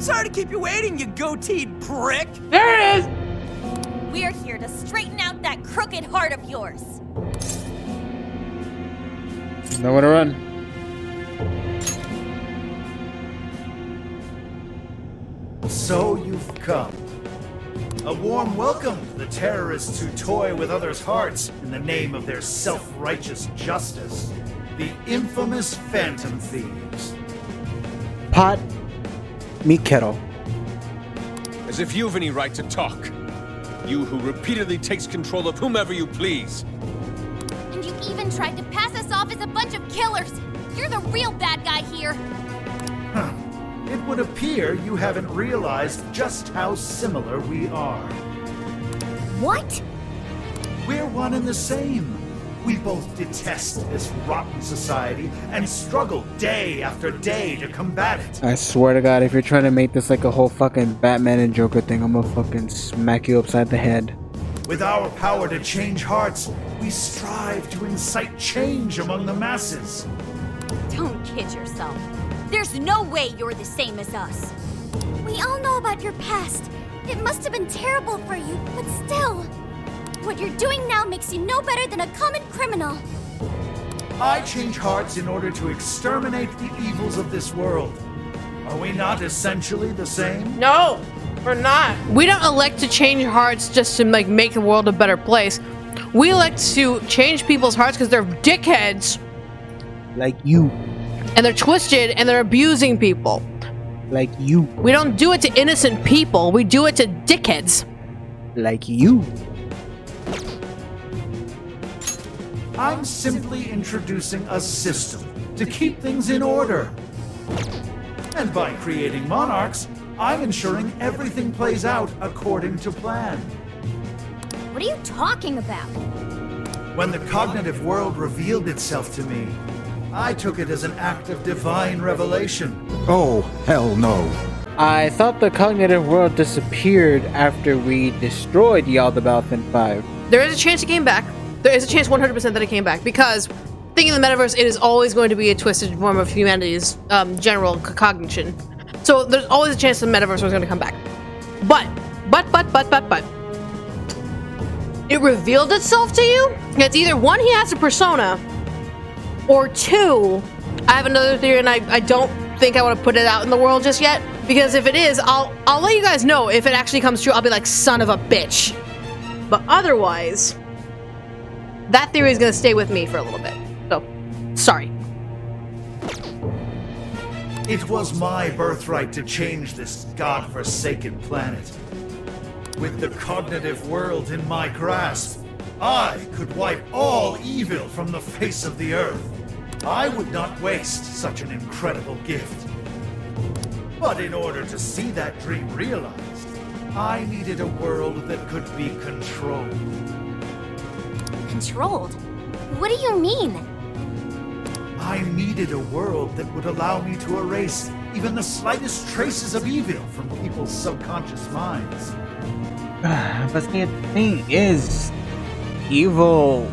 Sorry to keep you waiting, you goateed prick! There it is! We're here to straighten out that crooked heart of yours. Nowhere to run. So you've come. A warm welcome to the terrorists who toy with others' hearts in the name of their self-righteous justice. The infamous Phantom Thieves. Pot, meat kettle. As if you've any right to talk. You who repeatedly takes control of whomever you please. And you even tried to pass us off as a bunch of killers. You're the real bad guy here. Huh. It would appear you haven't realized just how similar we are. What? We're one and the same. We both detest this rotten society and struggle day after day to combat it. I swear to God, if you're trying to make this like a whole fucking Batman and Joker thing, I'm gonna fucking smack you upside the head. With our power to change hearts, we strive to incite change among the masses. Don't kid yourself. There's no way you're the same as us. We all know about your past. It must have been terrible for you, but still. What you're doing now makes you no better than a common criminal. I change hearts in order to exterminate the evils of this world. Are we not essentially the same? No, we're not. We don't elect to change hearts just to like make the world a better place. We elect to change people's hearts because they're dickheads. Like you. And they're twisted and they're abusing people. Like you. We don't do it to innocent people. We do it to dickheads. Like you. I'm simply introducing a system to keep things in order. And by creating monarchs, I'm ensuring everything plays out according to plan. What are you talking about? When the cognitive world revealed itself to me, I took it as an act of divine revelation. Oh, hell no. I thought the cognitive world disappeared after we destroyed Y'all the Battlefield 5. There is a chance it came back. There is a chance 100% that it came back because thinking in the metaverse, it is always going to be a twisted form of humanity's general cognition. So there's always a chance the metaverse was going to come back. But. It revealed itself to you? It's either one, he has a persona, or two, I have another theory and I don't think I want to put it out in the world just yet. Because if it is, I'll let you guys know. If it actually comes true, I'll be like, son of a bitch. But otherwise, that theory is going to stay with me for a little bit. So, sorry. It was my birthright to change this godforsaken planet. With the cognitive world in my grasp, I could wipe all evil from the face of the earth. I would not waste such an incredible gift. But in order to see that dream realized, I needed a world that could be controlled. Controlled? What do you mean? I needed a world that would allow me to erase even the slightest traces of evil from people's subconscious minds. But see, the thing is, evil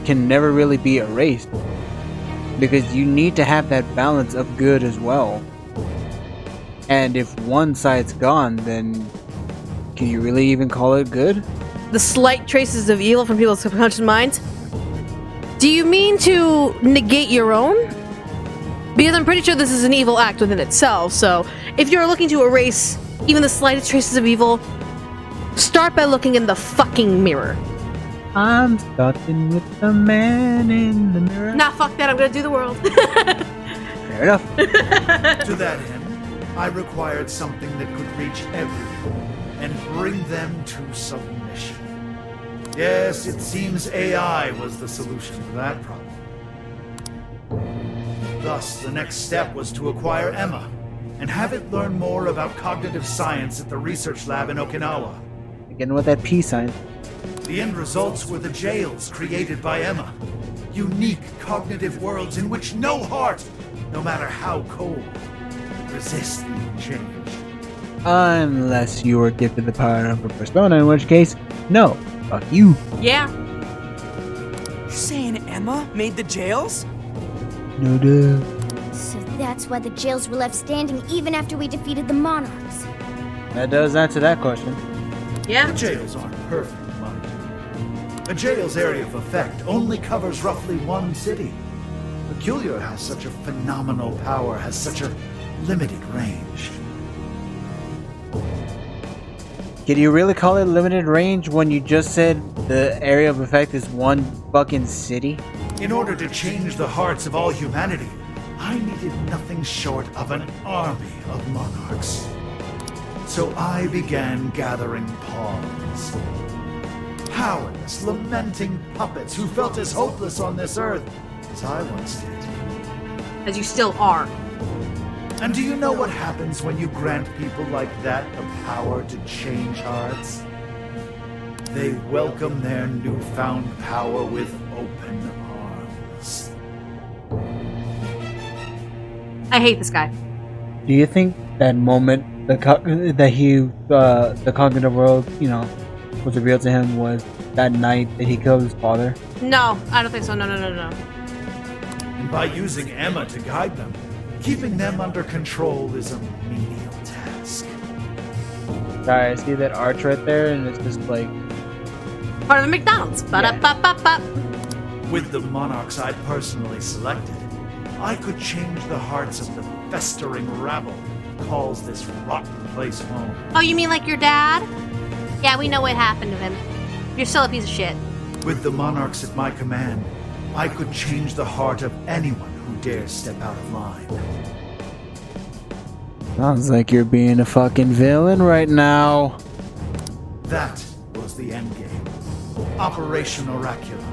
can never really be erased. Because you need to have that balance of good as well. And if one side's gone, then can you really even call it good? The slight traces of evil from people's subconscious minds? Do you mean to negate your own? Because I'm pretty sure this is an evil act within itself, so if you're looking to erase even the slightest traces of evil, start by looking in the fucking mirror. I'm starting with the man in the mirror. Nah, fuck that, I'm gonna do the world. Fair enough. To that end, I required something that could reach everyone and bring them to submission. Yes, it seems AI was the solution to that problem. Thus, the next step was to acquire Emma and have it learn more about cognitive science at the research lab in Okinawa. Again with that peace sign. The end results were the jails created by Emma. Unique cognitive worlds in which no heart, no matter how cold, resists being changed. Unless you were gifted the power of a persona, in which case, no. Fuck you. Yeah. You're saying Emma made the jails? No duh. So That's why the jails were left standing even after we defeated the monarchs. That does answer that question. Yeah. The jails aren't perfect, mind you. A jail's area of effect only covers roughly one city. Peculiar has such a phenomenal power, has such a limited range. Can you really call it limited range when you just said the area of effect is one fucking city? In order to change the hearts of all humanity, I needed nothing short of an army of monarchs. So I began gathering pawns. Powerless, lamenting puppets who felt as hopeless on this earth as I once did. As you still are. And do you know what happens when you grant people like that the power to change hearts? They welcome their newfound power with open arms. I hate this guy. Do you think that moment the cognitive world, you know, was revealed to him was that night that he killed his father? No, I don't think so. No. And by using Emma to guide them, keeping them under control is a menial task. Sorry, I see that arch right there, and it's just like... Part of the McDonald's. Ba-da-ba-ba-ba. With the monarchs I'd personally selected, I could change the hearts of the festering rabble who calls this rotten place home. Oh, you mean like your dad? Yeah, we know what happened to him. You're still a piece of shit. With the monarchs at my command, I could change the heart of anyone who dares step out of line. Sounds like you're being a fucking villain right now. That was the endgame. Operation Oraculi.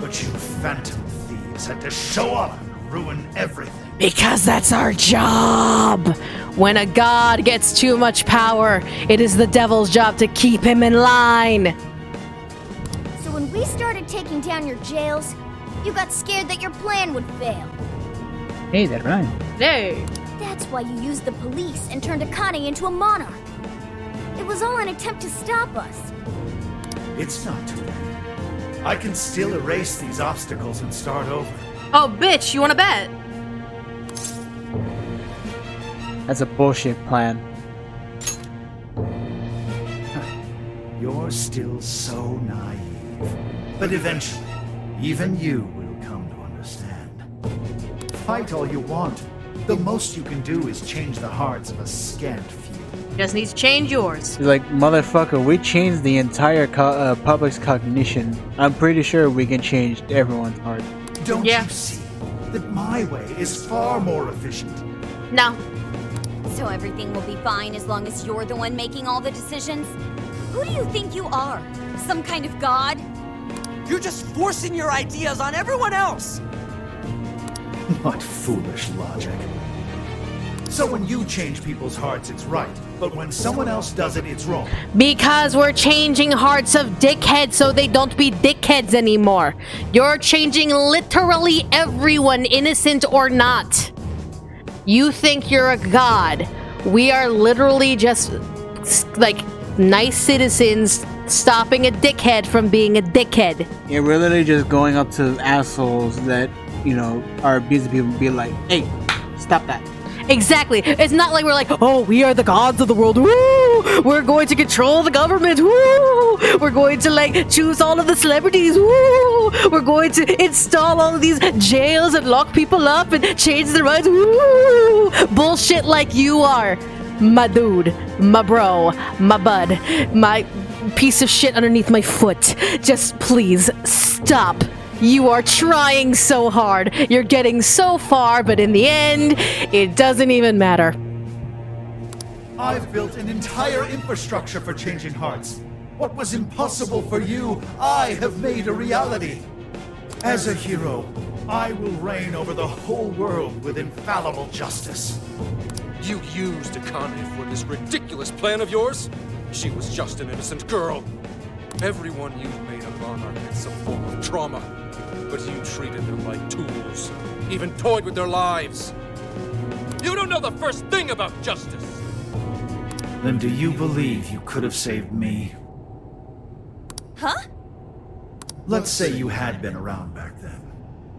But you phantom thieves had to show up and ruin everything. Because that's our job. When a god gets too much power, it is the devil's job to keep him in line. So when we started taking down your jails, you got scared that your plan would fail. Hey, that rhymes. Hey. That's why you used the police and turned KONOE into a monarch. It was all an attempt to stop us. It's not too late. I can still erase these obstacles and start over. Oh, bitch, you wanna bet? That's a bullshit plan. You're still so naive. But eventually, even you will come to understand. Fight all you want. The most you can do is change the hearts of a scant few. Just needs to change yours. He's like, motherfucker, we changed the entire public's cognition. I'm pretty sure we can change everyone's heart. Don't Yeah. you see that my way is far more efficient? No. So everything will be fine as long as you're the one making all the decisions? Who do you think you are? Some kind of god? You're just forcing your ideas on everyone else. What foolish logic. So when you change people's hearts, it's right. But when someone else does it, it's wrong. Because we're changing hearts of dickheads so they don't be dickheads anymore. You're changing literally everyone, innocent or not. You think you're a god. We are literally just like nice citizens stopping a dickhead from being a dickhead. Yeah, we're literally just going up to assholes that, you know, are abusing people and be like, hey, stop that. Exactly. It's not like we're like, oh, we are the gods of the world. Woo! We're going to control the government. Woo! We're going to like choose all of the celebrities. Woo! We're going to install all of these jails and lock people up and change their rights. Woo! Bullshit like you are. My dude, my bro, my bud, my piece of shit underneath my foot. Just please stop. You are trying so hard. You're getting so far, but in the end, it doesn't even matter. I've built an entire infrastructure for changing hearts. What was impossible for you, I have made a reality. As a hero, I will reign over the whole world with infallible justice. You used KONOE for this ridiculous plan of yours? She was just an innocent girl. Everyone you've made a monarch had some form of trauma, but you treated them like tools, even toyed with their lives. You don't know the first thing about justice. Then do you believe you could have saved me? Huh? Let's say you had been around back then.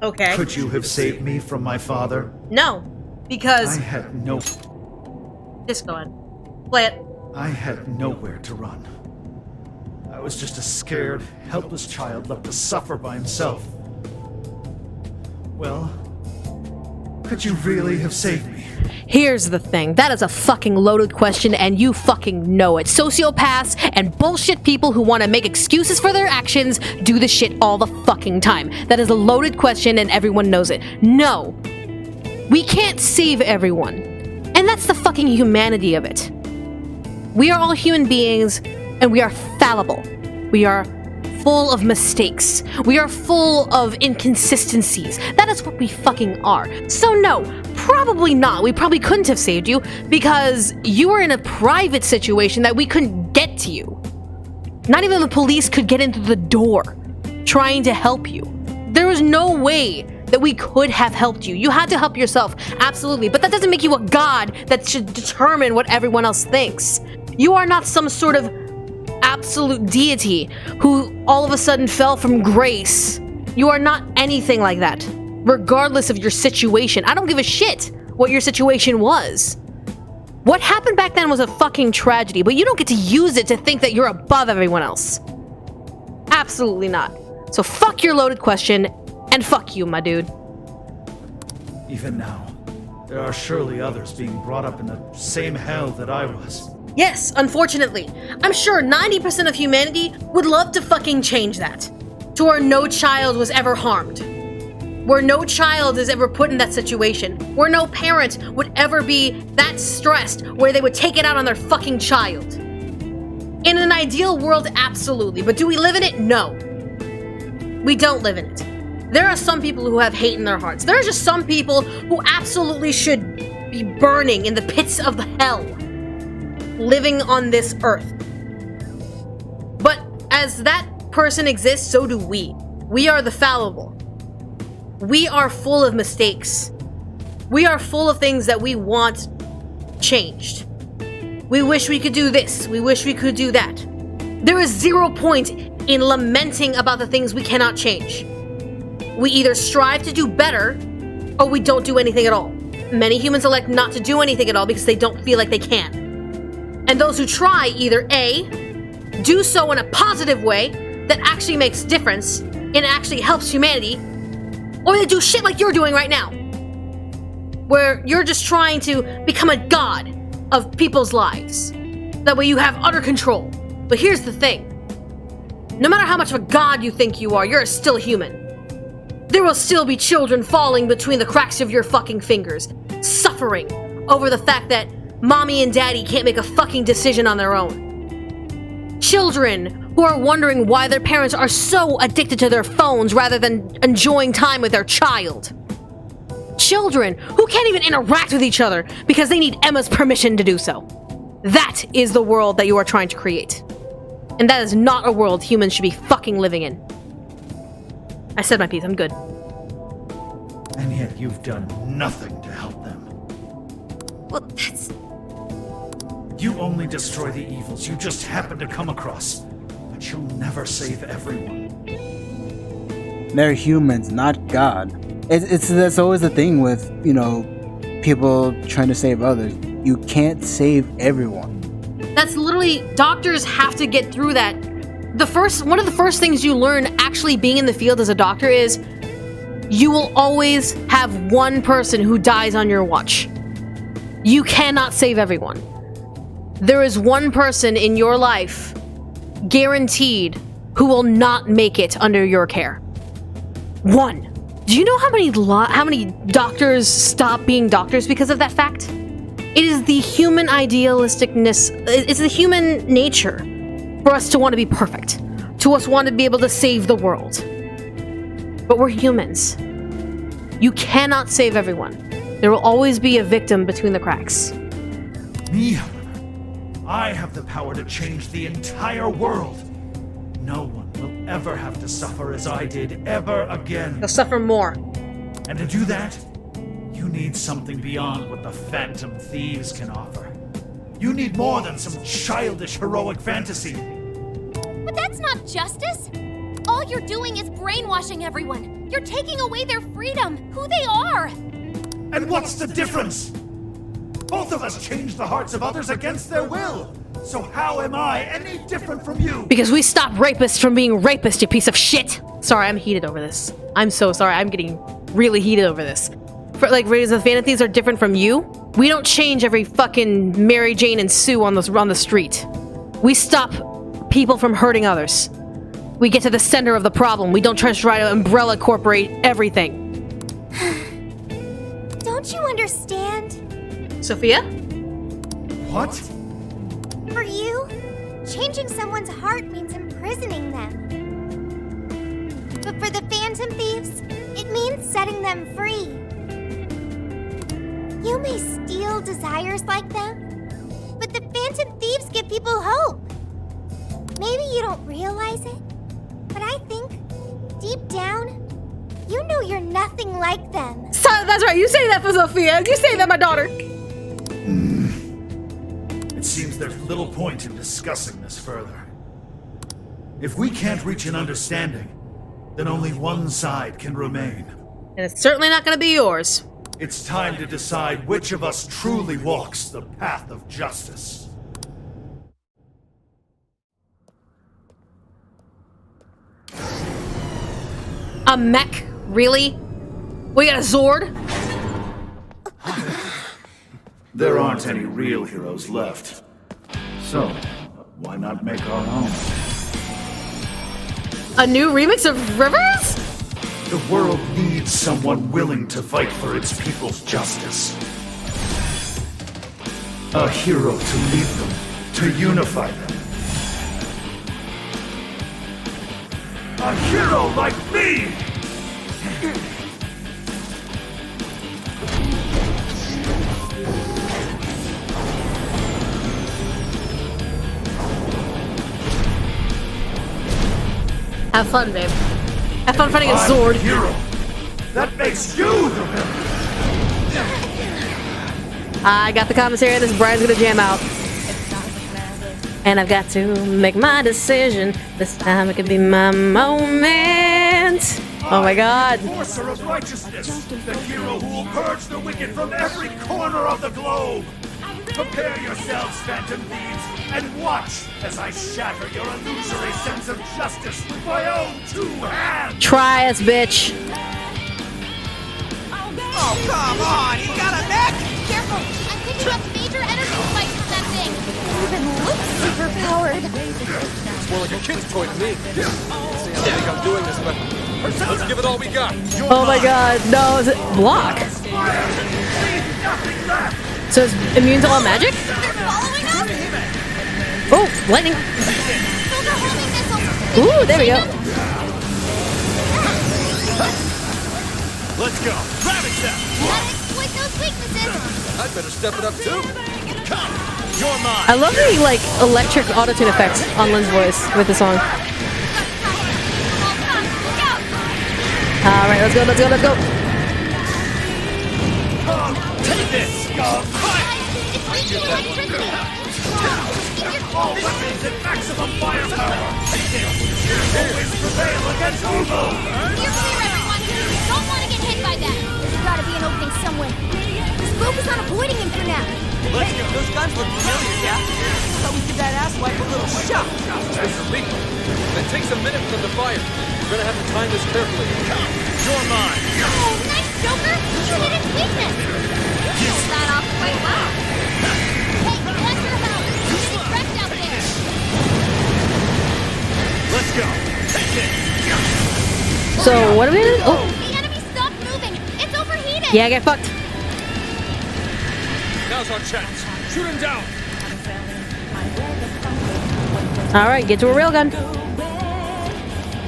Okay. Could you have saved me from my father? No, because I had no... just go ahead. Play it. I had nowhere to run. I was just a scared, helpless child left to suffer by himself. Well, could you really have saved me? Here's the thing. That is a fucking loaded question, and you fucking know it. Sociopaths and bullshit people who want to make excuses for their actions do this shit all the fucking time. That is a loaded question, and everyone knows it. No. We can't save everyone. And that's the fucking humanity of it. We are all human beings, and we are fallible. We are full of mistakes. We are full of inconsistencies. That is what we fucking are. So no, probably not. We probably couldn't have saved you because you were in a private situation that we couldn't get to you. Not even the police could get into the door trying to help you. There was no way that we could have helped you. You had to help yourself, absolutely. But that doesn't make you a god that should determine what everyone else thinks. You are not some sort of absolute deity who all of a sudden fell from grace. You are not anything like that, regardless of your situation. I don't give a shit what your situation was. What happened back then was a fucking tragedy, but you don't get to use it to think that you're above everyone else. Absolutely not. So fuck your loaded question, and fuck you, my dude. Even now, there are surely others being brought up in the same hell that I was. Yes, unfortunately. I'm sure 90% of humanity would love to fucking change that. To where no child was ever harmed. Where no child is ever put in that situation. Where no parent would ever be that stressed where they would take it out on their fucking child. In an ideal world, absolutely. But do we live in it? No. We don't live in it. There are some people who have hate in their hearts. There are just some people who absolutely should be burning in the pits of the hell. Living on this earth. But as that person exists, so do we. We are the fallible. We are full of mistakes. We are full of things that we want changed. We wish we could do this. We wish we could do that. There is 0 point in lamenting about the things we cannot change. We either strive to do better, or we don't do anything at all. Many humans elect not to do anything at all because they don't feel like they can. And those who try either A, do so in a positive way that actually makes difference and actually helps humanity, or they do shit like you're doing right now, where you're just trying to become a god of people's lives. That way you have utter control. But here's the thing. No matter how much of a god you think you are, you're still human. There will still be children falling between the cracks of your fucking fingers, suffering over the fact that mommy and daddy can't make a fucking decision on their own. Children who are wondering why their parents are so addicted to their phones rather than enjoying time with their child. Children who can't even interact with each other because they need Emma's permission to do so. That is the world that you are trying to create. And that is not a world humans should be fucking living in. I said my piece, I'm good. And yet you've done nothing to help them. Well, that's... You only destroy the evils you just happen to come across, but you'll never save everyone. They're humans, not God. That's always the thing with, you know, people trying to save others. You can't save everyone. That's literally, doctors have to get through that. One of the first things you learn actually being in the field as a doctor is you will always have one person who dies on your watch. You cannot save everyone. There is one person in your life, guaranteed, who will not make it under your care. One. Do you know how many doctors stop being doctors because of that fact? It is the human idealisticness, it's the human nature for us to want to be perfect, to us want to be able to save the world. But we're humans. You cannot save everyone. There will always be a victim between the cracks. Me, however, I have the power to change the entire world. No one will ever have to suffer as I did ever again. They'll suffer more. And to do that, you need something beyond what the Phantom Thieves can offer. You need more than some childish heroic fantasy. But that's not justice. All you're doing is brainwashing everyone. You're taking away their freedom, who they are. And what's the difference? Both of us change the hearts of others against their will. So how am I any different from you? Because we stop rapists from being rapists, you piece of shit! Sorry, I'm heated over this. I'm so sorry, I'm getting really heated over this. For, like, Raiders of the Phantom Thieves are different from you? We don't change every fucking Mary Jane and Sue on the street. We stop people from hurting others. We get to the center of the problem. We don't try to umbrella incorporate everything. Don't you understand? Sophia? What? For you, changing someone's heart means imprisoning them. But for the Phantom Thieves, it means setting them free. You may steal desires like them, but the Phantom Thieves give people hope. Maybe you don't realize it, but I think, deep down, you know you're nothing like them. So, that's right, you say that for Sophia. You say that, my daughter. It seems there's little point in discussing this further. If we can't reach an understanding, then only one side can remain. And it's certainly not going to be yours. It's time to decide which of us truly walks the path of justice. A mech? Really? We got a Zord? There aren't any real heroes left. So, why not make our own? A new remix of Rivers? The world needs someone willing to fight for its people's justice. A hero to lead them, to unify them. A hero like me! Have fun, babe. Have fun fighting a Zord. Hero. That makes you the villain. I got the commentary. This Brian's gonna jam out. And I've got to make my decision. This time it could be my moment. Oh my god. Enforcer of righteousness. The hero who will purge the wicked from every corner of the globe. Prepare yourselves, Phantom Thieves, and watch as I shatter your illusory sense of justice with my own 2 hands! Try us, bitch. Oh, come on! You got a mech? Careful! I'm picking up major energy spikes from that thing. It even looks super powered. It's more like a kid's toy to me. I think I'm doing this, but let's give it all we got. Oh my god. No, is it block? So it's immune to all magic? They're following us? Oh, lightning. Those are homing missiles. Ooh, there we go. Let's go! Gravity step! Gotta exploit those weaknesses. I'd better step it up too. You're mine! I love the like electric autotune effect on Lynn's voice with the song. Alright, let's go, let's go, let's go. Take this, scum! It's leaking electricity. All weapons at maximum firepower! Always prevail against evil! You're clear, everyone. Don't want to get hit by that. There's gotta be an opening somewhere. Just focus on avoiding him for now. Let's go. Those guns look familiar, yeah? Thought we did that asswipe a little shot. It's illegal. It takes a minute for them to fire. We're gonna have to time this carefully. You're mine! Oh, nice, Joker. You hit its weakness. You pulled that off quite well. Hey, watch your health. You're getting wrecked out there. Let's go! Take it! So what are we doing? Oh, The enemy stopped moving. It's overheated. yeah, get fucked. Now's our chance. Shoot him down. Alright, get to a railgun.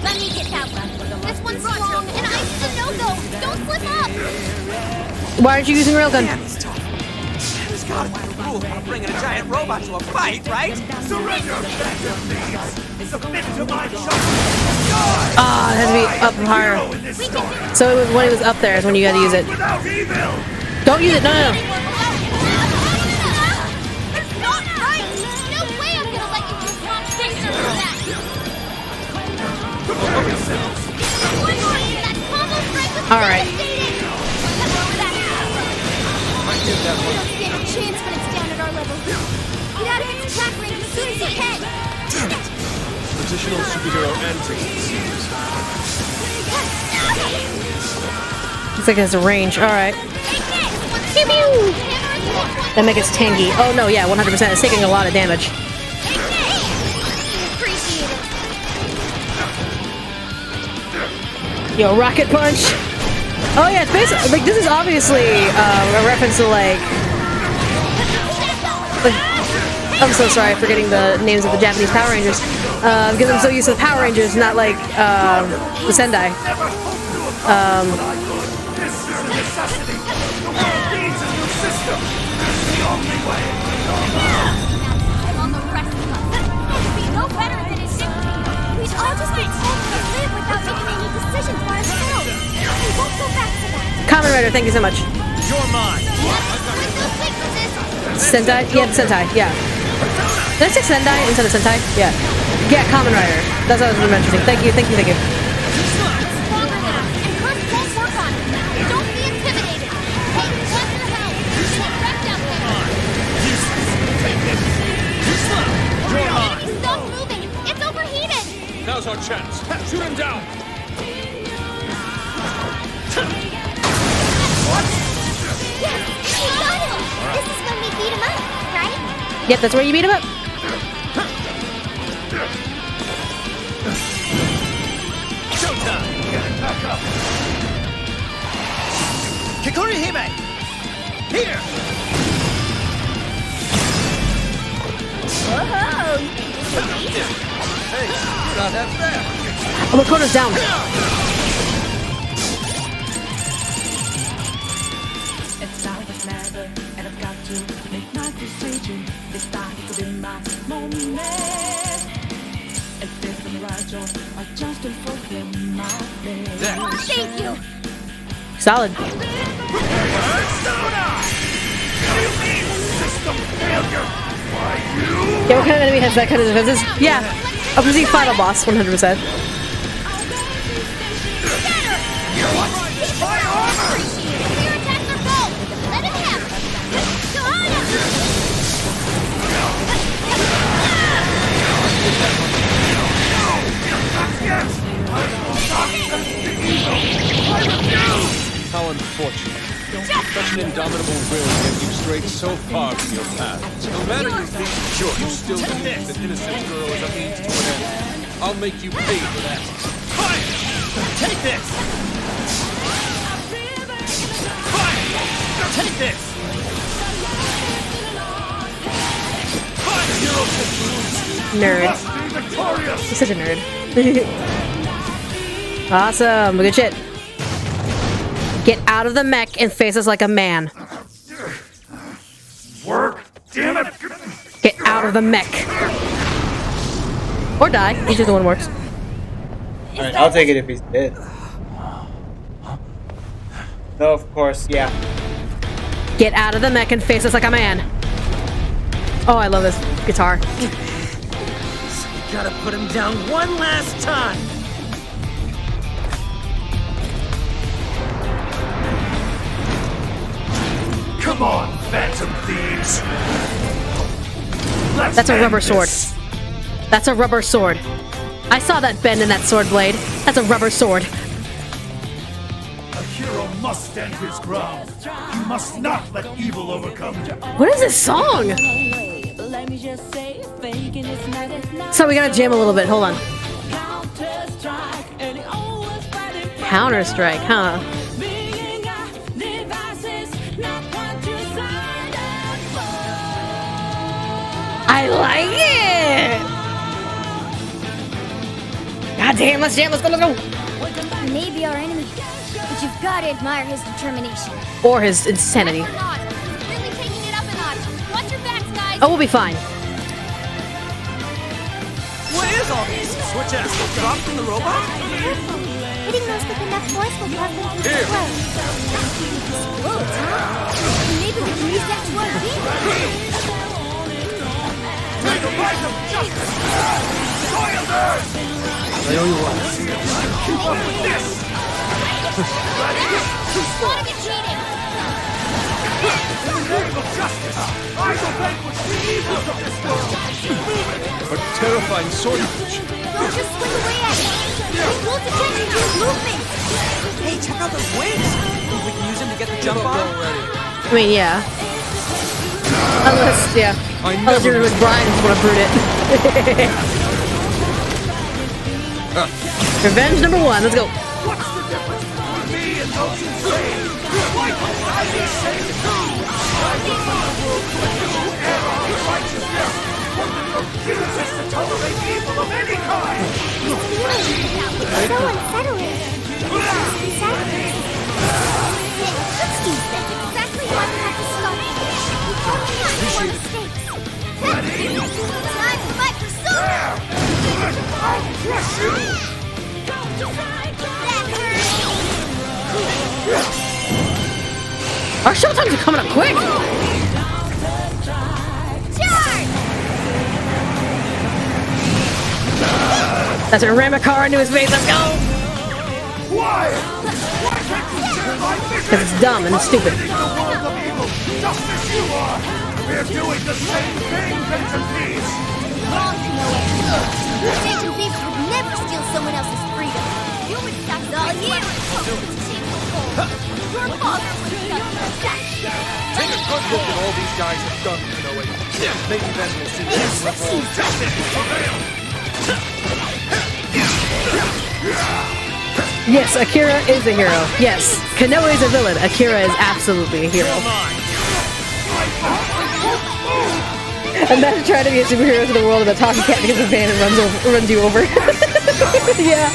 Let me get that one. This one's strong, and ice is a no-go. Don't slip up. Why aren't you using railgun? Damn, he's tough. There's gotta be a rule about bringing a giant robot to a fight, right? Surrender, Phantom Thieves! Submit to my justice! Ah, it has to be up higher. In this story, So it was when it was up there is when you had to use it. without evil! Don't use it, no, no, no. It's not right. No way I'm gonna let you just launch Fixer for that. Prepare yourselves! That combo Alright. We don't stand a chance when it's down at our level. Get out of its attack range as soon as you can. Damn it! Traditional superhero antics. Looks like it has a range. Alright. Pew pew! That make it tangy. Oh no, yeah, 100%. It's taking a lot of damage. Appreciate it. Yo, rocket punch! Oh yeah, it's basically like this is obviously a reference to like I'm so sorry for forgetting the names of the Japanese Power Rangers because I'm so used to the Power Rangers, not like the Sendai. On the rest of us. We'd be no better than his dictator. We've all just been told to live without making any decisions for ourselves. We won't go back to that. Kamen Rider, thank you so much. You're mine! With no weaknesses. Sentai? Yeah, Sentai, yeah. Did I say Sendai instead of Sentai? Yeah. Yeah, Kamen Rider. That's what I was mentioning. Thank you, thank you, thank you. Stronger now, and Curse won't work on it. Don't be intimidated. Hey, what's your help? It's wrecked out there. You're mine! Stop moving. It's overheated. Now's our chance. Shoot him down! Yes, we got him. This is when we beat him up, right? Yep, that's where you beat him up. Showtime! Kikori Hime! Here! Whoa. Hey, you're not that bad! Oh, Makoto's down. It's time to matter, and I've got to make my decision. This time could be my moment. If this is the right choice, I just don't forget my name. Thank you. Solid. Yeah, what kind of enemy has that kind of defenses? Yeah. A perceived final boss, 100%. How unfortunate. Such an indomitable will get you straight so far from your path. No matter your fate, sure, you still believe that innocent girl is a means to an end. I'll make you pay for that. Fire! Take this! Fire! Take this! Nerd. He's such a nerd. Awesome. Good shit. Get out of the mech and face us like a man. Work, damn it! Get out of the mech. Or die. Either one works. Alright, I'll take it if he's dead. No, of course, yeah. Get out of the mech and face us like a man. Oh, I love this guitar. So we gotta put him down one last time. Come on, Phantom Thieves! Let's That's a end rubber sword. this. That's a rubber sword. I saw that bend in that sword blade. That's a rubber sword. A hero must stand his ground. He must not let evil overcome him. What is this song? Let me just say, faking it's not as nice. So we gotta jam a little bit. Hold on. Counter-strike, and it always fighting for Counter-Strike, huh? being got devices, not what you signed up for. I like it! God damn, let's jam, let's go, let's go! He may be our enemy, but you've got to admire his determination. Or his insanity. Or not. He's really taking it up a notch. Watch your backs, guys. Oh, we'll be fine. What is all this? Switch ass dropped from the robot? Careful. Hitting those with enough force will cause them to Here. explode. Explodes, huh? Maybe we can use that to our advantage. I owe you one. Keep up with this! Gotta be cheating! A terrifying sword fish. Don't just swing away at it! It will detect your movements! Hey, check out those wings! Think we can use them to get the jump on? I mean, yeah. Unless, yeah. Unless you're with Bryan, just want to brood it. Revenge number 1. Let's go. What's the difference between me and those insane? Why can't I be saved too? I will not put you err on righteousness. One that refuses to tolerate evil of any kind. So unsettling. Sadness. That's exactly why we have to stop it. Not more mistakes. Time to fight for Sora! I'll crush you! That hurt! Our showtimes are coming up quick. Charge! That's a Ramakar into his face. Let's go. Why? Why can't you share my vision? Because it's dumb and stupid. The world of evil, just as you are. We're doing the same thing, Benton Peace. Wrong, KONOE. Benton Peace would never steal someone else's freedom. You would stop all you. Your father would stop that. Take a good look at all these guys have done, KONOE. Maybe then we'll see Yes, Akira is a hero. Yes, KONOE is a villain. Akira is absolutely a hero. Imagine trying to be a superhero to the world of a talking cat because a van runs you over. Yeah.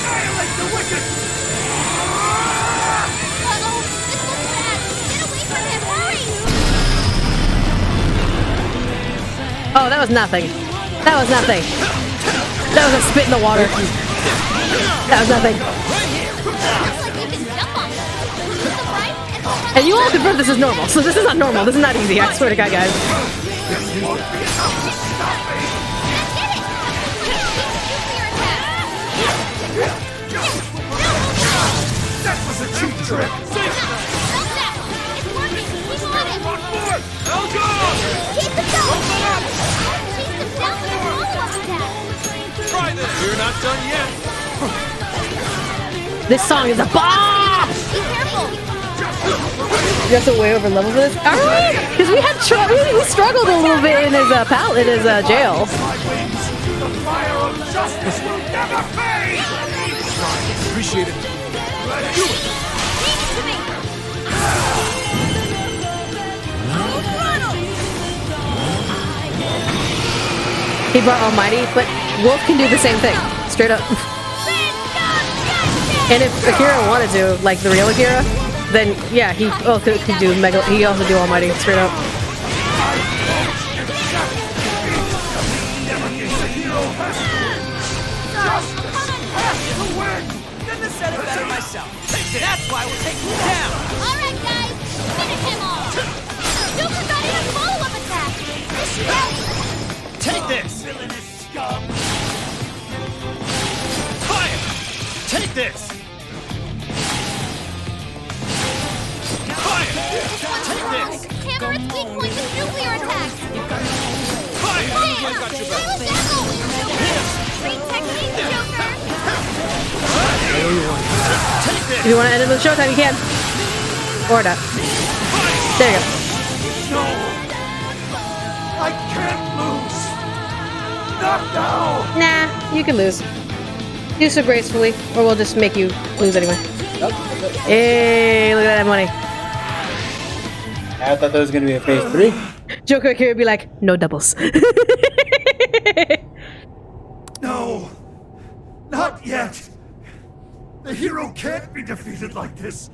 Oh, that was nothing. That was nothing. That was a spit in the water. That was nothing. And you all confirmed this is normal, so this is not normal. This is not easy, I swear to God, guys. That was a cheap trick. Try this. You're not done yet. This song is a bomb! Be careful! You have to way over level for this? Alright! Because we had we struggled a little bit in his jail. The fire of justice will never fade. Appreciate it. He brought Almighty, but Wolf can do the same thing. Straight up. And if Akira wanted to, like the real Akira, then yeah, he could do Mega. He also do Almighty straight up. Couldn't have said it better myself. That's why we're taking you down. Alright, guys! Finish him off! Super got in a follow-up attack! This should help! Take this. Fire! Take this. Fire! Take this. Hammer its weak points and nuclear attacks! Fire! Bam! I got your back. Use that going, Joker! Great technique, Joker! If you want to end it with Showtime, you can. Or not. There you go. No, I can't lose. Not now. Nah, you can lose. Do so gracefully, or we'll just make you lose anyway. Hey, look at that money. I thought that was gonna be a phase 3. Joker here would be like, no doubles. No, not yet. The hero can't be defeated like this.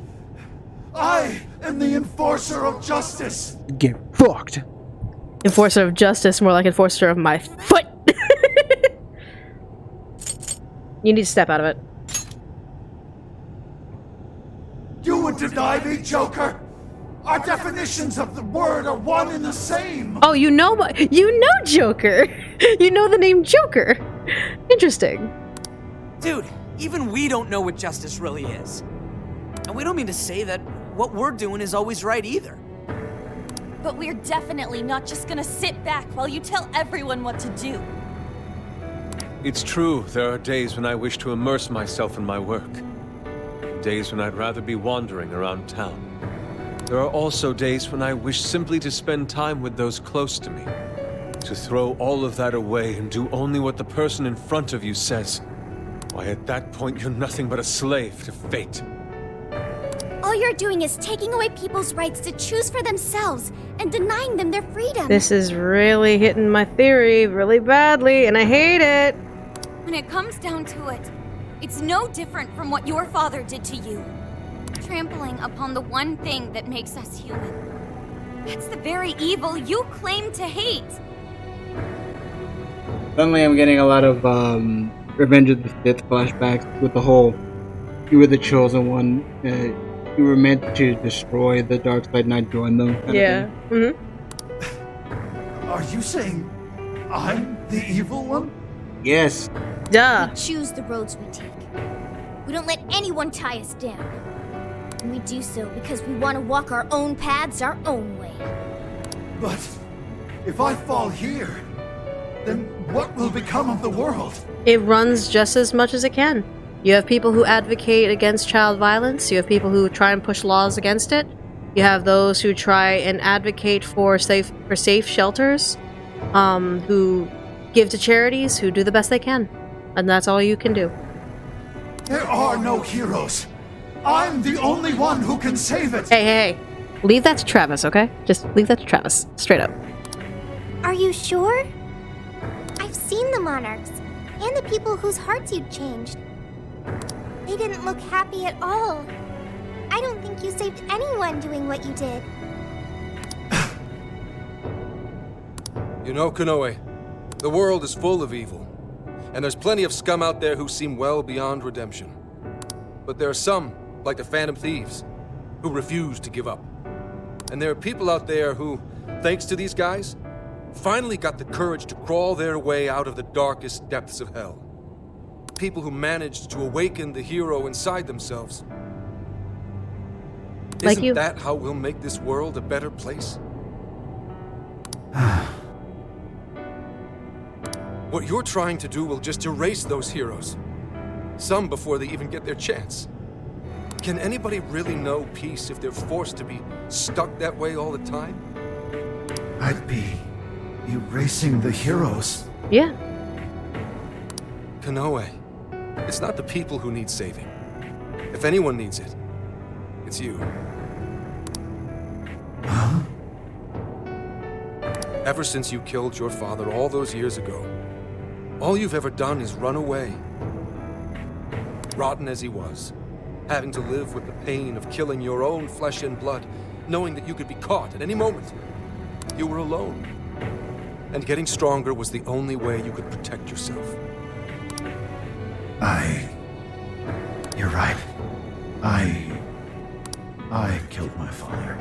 I am the enforcer of justice. Get fucked. Enforcer of justice, more like enforcer of my foot. You need to step out of it. You would deny me, Joker? Our definitions of the word are one and the same. Oh, you know Joker. You know the name Joker. Interesting. Dude, even we don't know what justice really is. And we don't mean to say that what we're doing is always right either. But we're definitely not just gonna sit back while you tell everyone what to do. It's true, there are days when I wish to immerse myself in my work. Days when I'd rather be wandering around town. There are also days when I wish simply to spend time with those close to me. To throw all of that away and do only what the person in front of you says. Why, at that point, you're nothing but a slave to fate. All you're doing is taking away people's rights to choose for themselves and denying them their freedom. This is really hitting my theory really badly, and I hate it. When it comes down to it, it's no different from what your father did to you. Trampling upon the one thing that makes us human. That's the very evil you claim to hate. Suddenly I'm getting a lot of Revenge of the Sith flashbacks with the whole, you were the chosen one, you were meant to destroy the dark side, not join them. Yeah. Are you saying I'm the evil one? Yes. Duh. We choose the roads we take. We don't let anyone tie us down. And we do so because we want to walk our own paths our own way. But if I fall here, then what will become of the world? It runs just as much as it can. You have people who advocate against child violence. You have people who try and push laws against it. You have those who try and advocate for safe shelters, who give to charities, who do the best they can. And that's all you can do. There are no heroes. I'm the only one who can save it. Hey. Leave that to Travis, okay? Just leave that to Travis. Straight up. Are you sure? I've seen the monarchs, and the people whose hearts you'd changed. They didn't look happy at all. I don't think you saved anyone doing what you did. You know, KONOE, the world is full of evil. And there's plenty of scum out there who seem well beyond redemption. But there are some, like the Phantom Thieves, who refuse to give up. And there are people out there who, thanks to these guys, finally got the courage to crawl their way out of the darkest depths of hell. People who managed to awaken the hero inside themselves. Like you. Isn't that how we'll make this world a better place? What you're trying to do will just erase those heroes. Some before they even get their chance. Can anybody really know peace if they're forced to be stuck that way all the time? I'd be erasing the heroes. Yeah. KONOE, it's not the people who need saving. If anyone needs it, it's you. Huh? Ever since you killed your father all those years ago, all you've ever done is run away. Rotten as he was, having to live with the pain of killing your own flesh and blood, knowing that you could be caught at any moment. You were alone. And getting stronger was the only way you could protect yourself. You're right. I killed my father.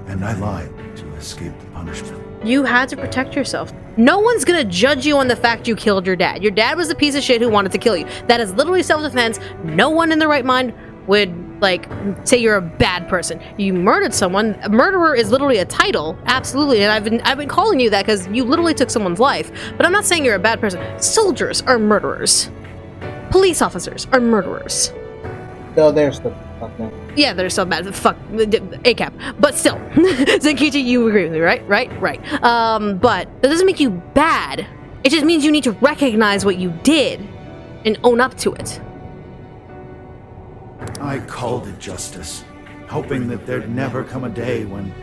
And I lied to escape the punishment. You had to protect yourself. No one's gonna judge you on the fact you killed your dad. Your dad was a piece of shit who wanted to kill you. That is literally self-defense. No one in their right mind would, like, say you're a bad person. You murdered someone. A murderer is literally a title. Absolutely. And I've been calling you that because you literally took someone's life. But I'm not saying you're a bad person. Soldiers are murderers. Police officers are murderers. So there's the fuck man. Yeah, they're so bad. Fuck, ACAP. But still, Zenkichi, you agree with me, right? Right. But that doesn't make you bad. It just means you need to recognize what you did and own up to it. I called it justice, hoping that there'd never come a day when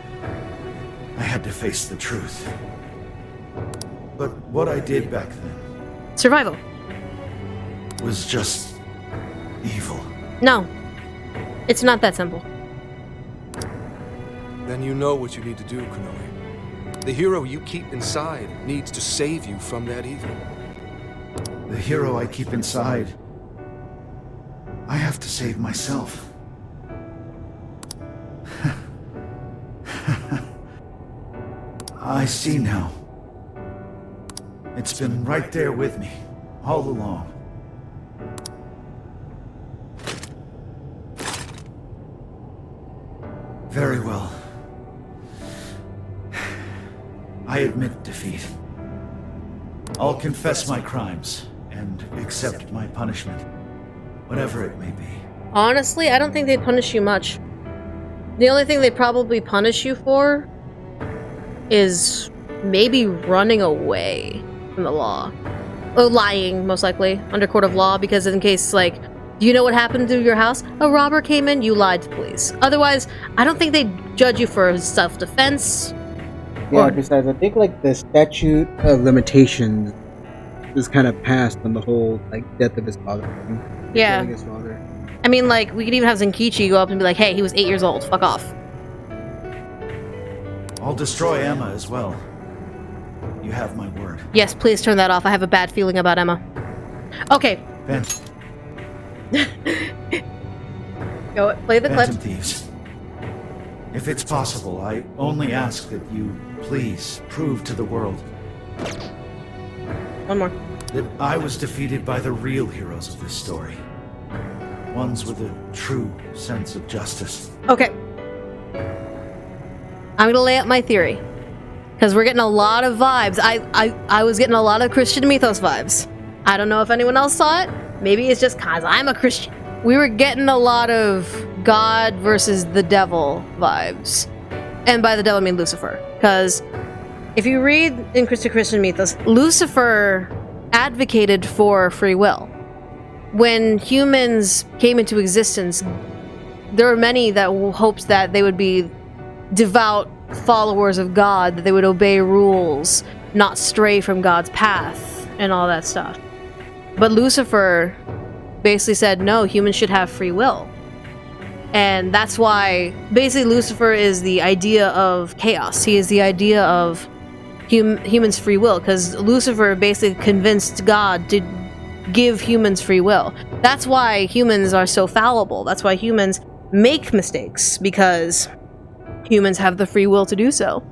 I had to face the truth. But what I did back then Survival. was just evil. No. It's not that simple. Then you know what you need to do, KONOE. The hero you keep inside needs to save you from that evil. The hero I keep inside, I have to save myself. I see now. It's been right there with me, all along. Very well. I admit defeat. I'll confess my crimes and accept my punishment, whatever it may be. Honestly, I don't think they'd punish you much. The only thing they'd probably punish you for is maybe running away from the law. Or lying, most likely, under court of law, because in case, like, do you know what happened to your house? A robber came in, you lied to police. Otherwise, I don't think they'd judge you for self-defense. Yeah, besides, I think, like, the statute of limitations is kind of passed on the whole, like, death of his father thing. Yeah. Killing his father. I mean, like, we could even have Zenkichi go up and be like, hey, he was 8 years old, fuck off. I'll destroy Emma as well. You have my word. Yes, please turn that off. I have a bad feeling about Emma. Okay. Go, play the clip. Phantom Thieves. If it's possible, I only ask that you please prove to the world One more. that I was defeated by the real heroes of this story. Ones with a true sense of justice. Okay. I'm gonna lay out my theory. Because we're getting a lot of vibes. I was getting a lot of Christian Mythos vibes. I don't know if anyone else saw it. Maybe it's just because I'm a Christian. We were getting a lot of God versus the devil vibes. And by the devil I mean Lucifer. Because if you read in Christian Mythos, Lucifer advocated for free will. When humans came into existence, there were many that hoped that they would be devout followers of God, that they would obey rules, not stray from God's path, and all that stuff. But Lucifer basically said, no, humans should have free will. And that's why, basically, Lucifer is the idea of chaos. He is the idea of humans' free will, because Lucifer basically convinced God to give humans free will. That's why humans are so fallible. That's why humans make mistakes, because humans have the free will to do so.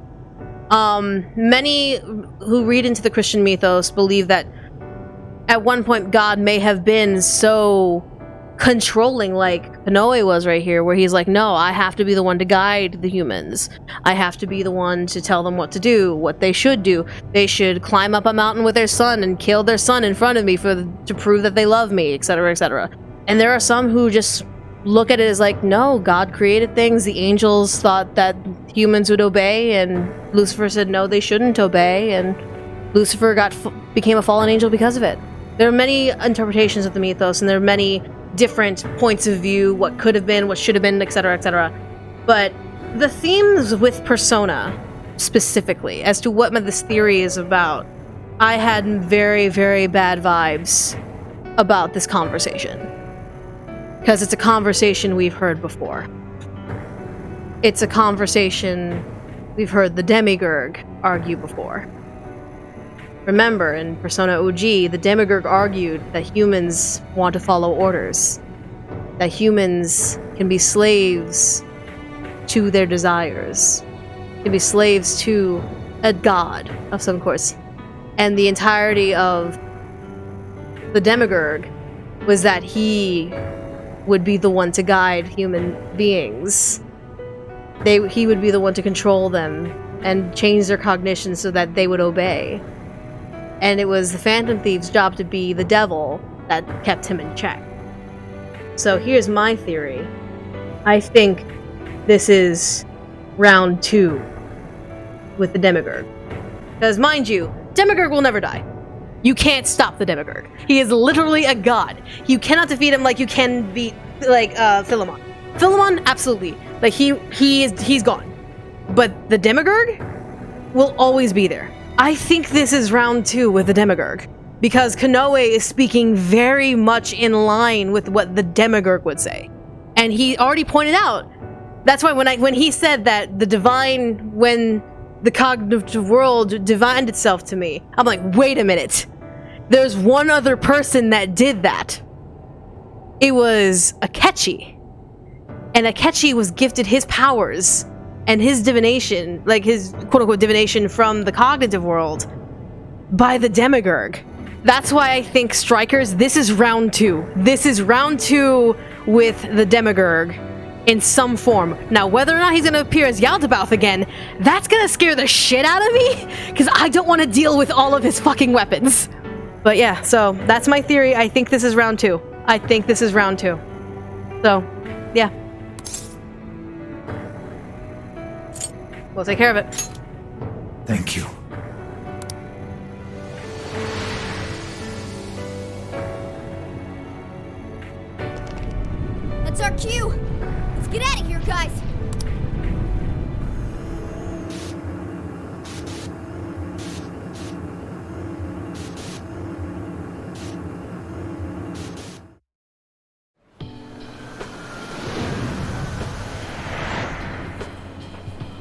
Many who read into the Christian mythos believe that at one point God may have been so controlling, like KONOE was right here, where he's like, no, I have to be the one to guide the humans. I have to be the one to tell them what to do, what they should do. They should climb up a mountain with their son and kill their son in front of me to prove that they love me, etc., etc. And there are some who just look at it as like, no, God created things. The angels thought that humans would obey, and Lucifer said no, they shouldn't obey, and Lucifer became a fallen angel because of it. There are many interpretations of the mythos, and there are many different points of view, what could have been, what should have been, etc., etc. But the themes with Persona, specifically, as to what this theory is about, I had very, very bad vibes about this conversation. Because it's a conversation we've heard before. It's a conversation we've heard the Demiurge argue before. Remember, in Persona OG, the Demiurge argued that humans want to follow orders. That humans can be slaves to their desires. Can be slaves to a god of some sort. And the entirety of the Demiurge was that he would be the one to guide human beings. He would be the one to control them and change their cognition so that they would obey. And it was the Phantom Thief's job to be the devil that kept him in check. So here's my theory. I think this is round 2 with the Demiurge. Because mind you, Demiurge will never die. You can't stop the Demiurge. He is literally a god. You cannot defeat him like you can beat, like, Philemon. Philemon, absolutely. Like, he's gone. But the Demiurge will always be there. I think this is round 2 with the Demiurge. Because KONOE is speaking very much in line with what the Demiurge would say. And he already pointed out, that's why when he said that when the cognitive world divined itself to me, I'm like, wait a minute. There's one other person that did that. It was Akechi. And Akechi was gifted his powers and his divination, like his quote-unquote divination from the cognitive world, by the Demiurge. That's why I think, Strikers, this is round 2. This is round 2 with the Demiurge. in some form. Now, whether or not he's gonna appear as Yaldabaoth again, that's gonna scare the shit out of me, because I don't want to deal with all of his fucking weapons. But yeah, so that's my theory. I think this is round 2. I think this is round 2. So, yeah. We'll take care of it. Thank you. That's our cue. Let's get out of here, guys.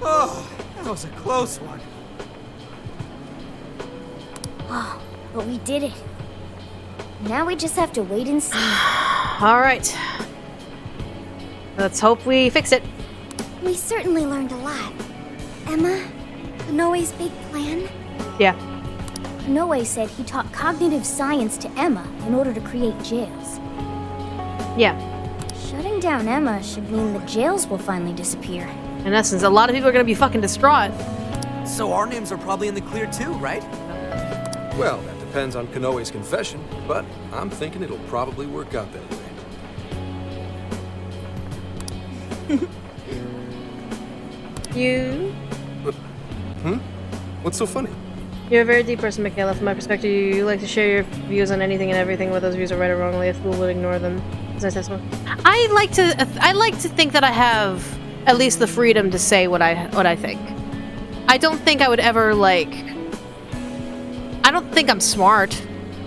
Oh, that was a close one. Oh, but we did it. Now we just have to wait and see. All right. Let's hope we fix it. We certainly learned a lot. Emma, KONOE's big plan? Yeah. KONOE said he taught cognitive science to Emma in order to create jails. Yeah. Shutting down Emma should mean the jails will finally disappear. In essence, a lot of people are gonna be fucking distraught. So our names are probably in the clear too, right? Well, that depends on KONOE's confession, but I'm thinking it'll probably work out that way. You... What's so funny? You're a very deep person, Michaela. From my perspective, you like to share your views on anything and everything, whether those views are right or wrongly. A fool would ignore them. I like to think that I have at least the freedom to say what I think. I don't think I would ever, like... I don't think I'm smart.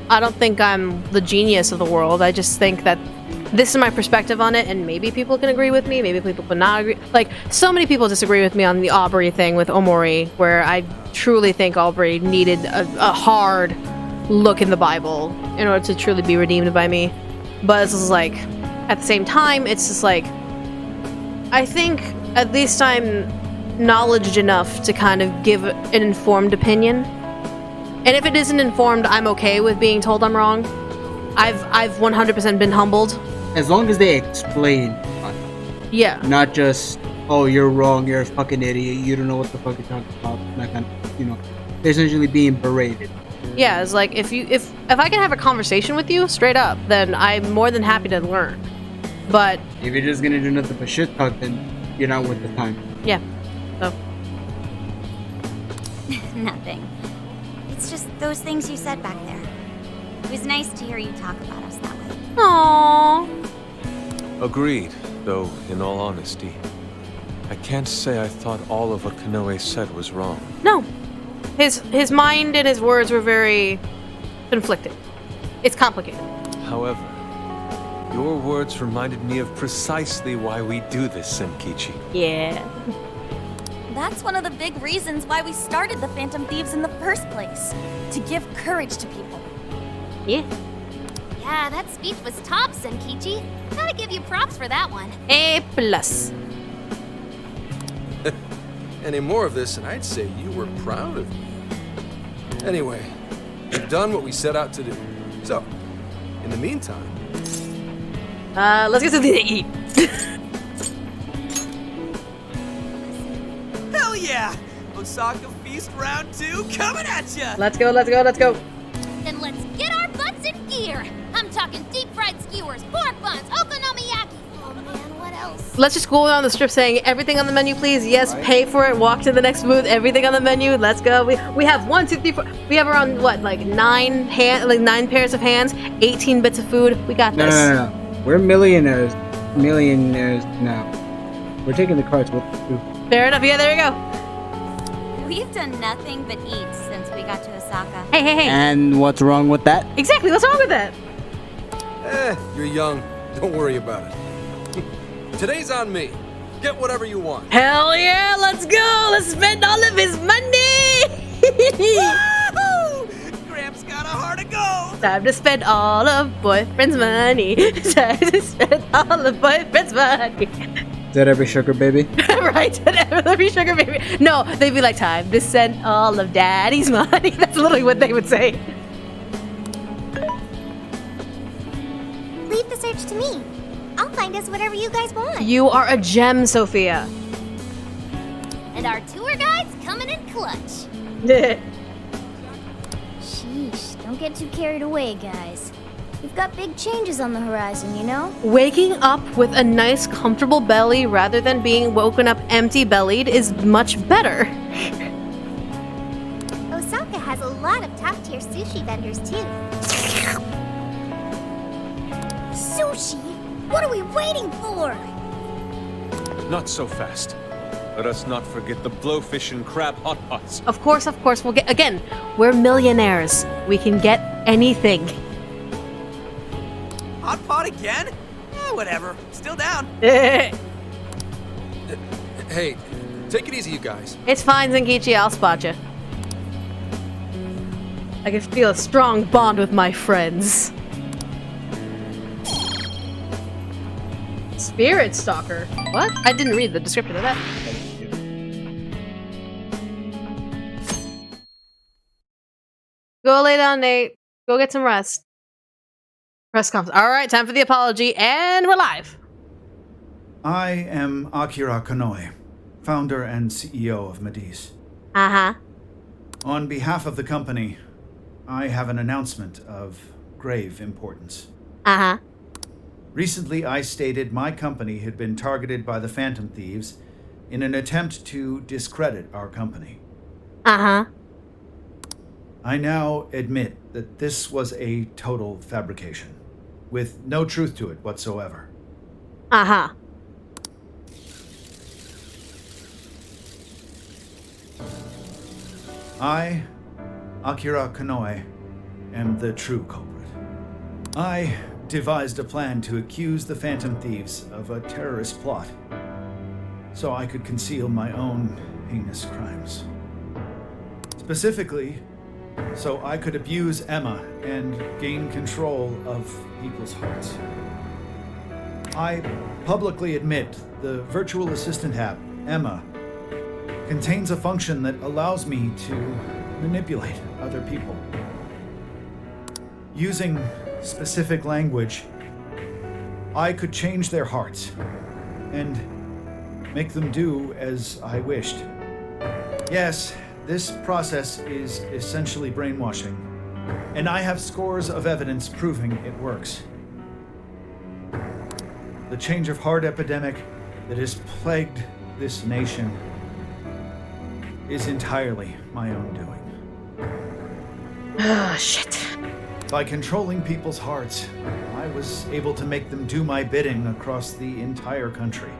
I don't think I'm the genius of the world. I just think that this is my perspective on it, and maybe people can agree with me, maybe people would not agree. Like, so many people disagree with me on the Aubrey thing with Omori, where I truly think Aubrey needed a hard look in the Bible in order to truly be redeemed by me. But it's just like, at the same time, it's just like, I think at least I'm knowledgeable enough to kind of give an informed opinion. And if it isn't informed, I'm okay with being told I'm wrong. I've 100% been humbled. As long as they explain, Yeah. not just, oh, you're wrong, you're a fucking idiot, you don't know what the fuck you're talking about, that kind of, you know, they're essentially being berated. Yeah, it's like if I can have a conversation with you straight up, then I'm more than happy to learn. But If you're just gonna do nothing but shit talk, then you're not worth the time. yeah. So Nothing. It's just those things you said back there. It was nice to hear you talk about us that way. aww. Agreed, though, in all honesty, I can't say I thought all of what KONOE said was wrong. No. His mind and his words were very conflicted. It's complicated. However, your words reminded me of precisely why we do this, Senkichi. Yeah. That's one of the big reasons why we started the Phantom Thieves in the first place. To give courage to people. Yeah. Yeah, that speech was top, Senkichi. Gotta give you props for that one. A plus. Any more of this, and I'd say you were proud of me. Anyway, we've done what we set out to do. So, in the meantime... Let's get something to eat. Hell yeah! Osaka Feast Round 2 coming at ya! Let's go, let's go, let's go. Then let's get our butts in gear. I'm talking deep-fried skewers, pork buns, okonomiyaki. Oh man, what else? Let's just go around the strip saying everything on the menu, please. Yes, pay for it. Walk to the next booth. Everything on the menu. Let's go. We have 1, 2, 3, 4. We have around what, like 9 pairs of hands, 18 bits of food. We got this. No. We're millionaires now. We're taking the cards with us too. Fair enough. Yeah, there you go. We've done nothing but eat since we got to Osaka. Hey. And what's wrong with that? Exactly. What's wrong with that? You're young. Don't worry about it. Today's on me. Get whatever you want. Hell yeah. Let's go. Let's spend all of his money. Woohoo! Gramps got a heart of gold! Time to spend all of boyfriend's money. Time to spend all of boyfriend's money. Is that every sugar baby? Right, every sugar baby. No, they'd be like, time to spend all of daddy's money. That's literally what they would say. Leave the search to me. I'll find us whatever you guys want. You are a gem, Sophia. And our tour guide's coming in clutch. Sheesh, don't get too carried away, guys. We've got big changes on the horizon, you know? Waking up with a nice, comfortable belly rather than being woken up empty-bellied is much better. Osaka has a lot of top-tier sushi vendors, too. Sushi? What are we waiting for? Not so fast. Let us not forget the blowfish and crab hot pots. Of course, we'll get... Again, we're millionaires. We can get anything. Hot pot again? Whatever. Still down. Hey, take it easy, you guys. It's fine, Zenkichi. I'll spot you. I can feel a strong bond with my friends. Spirit Stalker. What? I didn't read the description of that. Go lay down, Nate. Go get some rest. Press conference. All right, time for the apology, and we're live. I am Akira KONOE, founder and CEO of Medice. Uh-huh. On behalf of the company, I have an announcement of grave importance. Uh-huh. Recently, I stated my company had been targeted by the Phantom Thieves in an attempt to discredit our company. Uh-huh. I now admit that this was a total fabrication, with no truth to it whatsoever. Uh-huh. I, Akira KONOE, am the true culprit. I devised a plan to accuse the Phantom Thieves of a terrorist plot, so I could conceal my own heinous crimes. Specifically, so I could abuse Emma and gain control of people's hearts. I publicly admit the virtual assistant app, Emma, contains a function that allows me to manipulate other people. Using specific language, I could change their hearts and make them do as I wished. Yes, this process is essentially brainwashing, and I have scores of evidence proving it works. The change of heart epidemic that has plagued this nation is entirely my own doing. Ah, shit. By controlling people's hearts, I was able to make them do my bidding across the entire country.